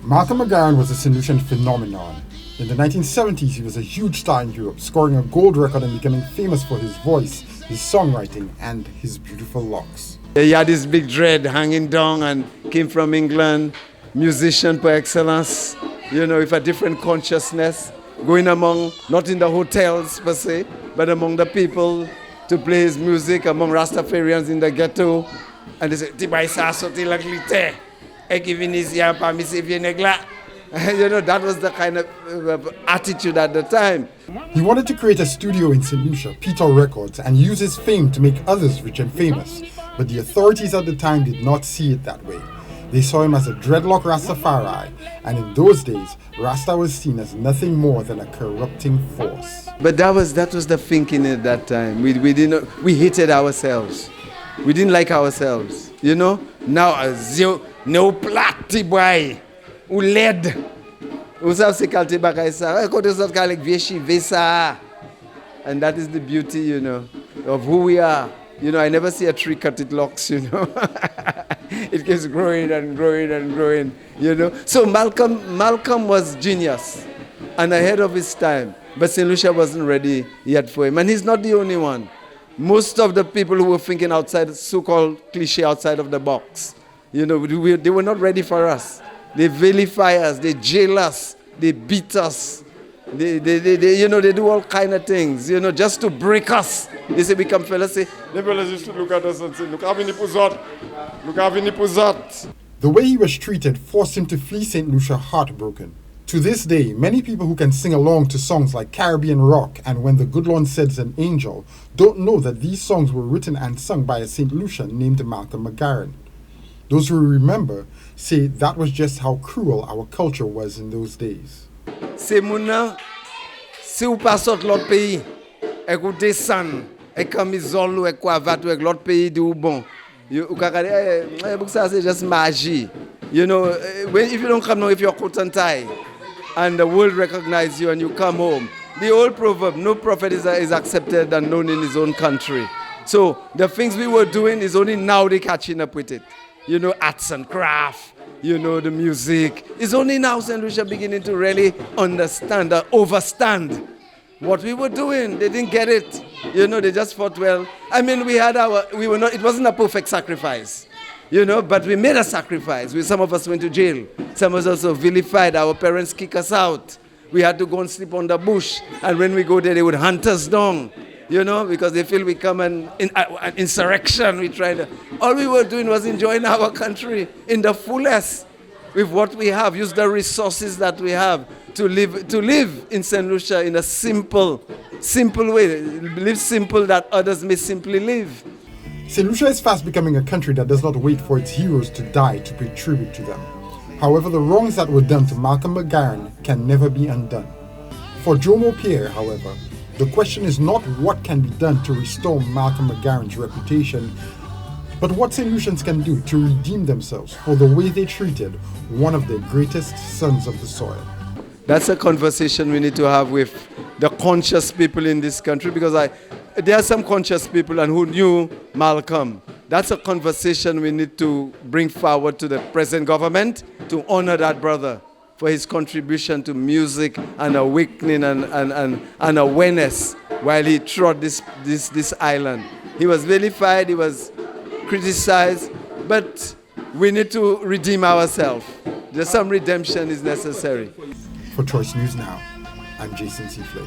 Malcolm Magarron was a Saint Lucian phenomenon. In the 1970s, he was a huge star in Europe, scoring a gold record and becoming famous for his voice, his songwriting, and his beautiful locks. He had this big dread hanging down and came from England, musician par excellence, with a different consciousness, going among, not in the hotels per se, but among the people to play his music, among Rastafarians in the ghetto. And they say, defies. That was the kind of attitude at the time. He wanted to create a studio in Saint Lucia, Peter Records, and use his fame to make others rich and famous. But the authorities at the time did not see it that way. They saw him as a dreadlock Rastafari, and in those days, Rasta was seen as nothing more than a corrupting force. But that was the thinking at that time. We hated ourselves. We didn't like ourselves. Now, no plati boy, ou led. And that is the beauty, of who we are. I never see a tree cut its locks, It keeps growing and growing and growing, So Malcolm was genius and ahead of his time. But Saint Lucia wasn't ready yet for him. And he's not the only one. Most of the people who were thinking outside, so-called cliche outside of the box, they were not ready for us. They vilify us, they jail us, they beat us. They do all kind of things, just to break us. They say, become fellas, say, the fellas used to look at us and say, look how many puzot. The way he was treated forced him to flee St. Lucia heartbroken. To this day, many people who can sing along to songs like Caribbean Rock and When the Good Lord Sends an Angel don't know that these songs were written and sung by a Saint Lucian named Malcolm Magarron. Those who remember say that was just how cruel our culture was in those days. C'est mon si ou pas sort l'autre pays, et vous descend, et camisole ou et cravate ou l'autre pays du bon. C'est just magie. If you don't come now, if you're coat and tie, and the world recognize you and you come home, the old proverb, no prophet is accepted and known in his own country. So the things we were doing is only now they catching up with it. Arts and craft, the music. It's only now Saint Lucia beginning to really understand, overstand what we were doing. They didn't get it. They just thought, well, it wasn't a perfect sacrifice, but we made a sacrifice. Some of us went to jail. Some of us also vilified. Our parents kicked us out. We had to go and sleep on the bush. And when we go there, they would hunt us down. Because they feel we come an insurrection. All we were doing was enjoying our country in the fullest with what we have. Use the resources that we have to live in Saint Lucia in a simple way. Live simple that others may simply live. Saint Lucia is fast becoming a country that does not wait for its heroes to die to pay tribute to them. However, the wrongs that were done to Malcolm Magarron can never be undone. For Jomo Pierre, however, the question is not what can be done to restore Malcolm Magarron's reputation, but what Saint Lucians can do to redeem themselves for the way they treated one of the greatest sons of the soil. That's a conversation we need to have with the conscious people in this country, because there are some conscious people and who knew Malcolm. That's a conversation we need to bring forward to the present government to honor that brother for his contribution to music and awakening and awareness while he trod this island. He was vilified, he was criticized, but we need to redeem ourselves. There's some redemption is necessary. For Choice News Now, I'm Jason Seaflay.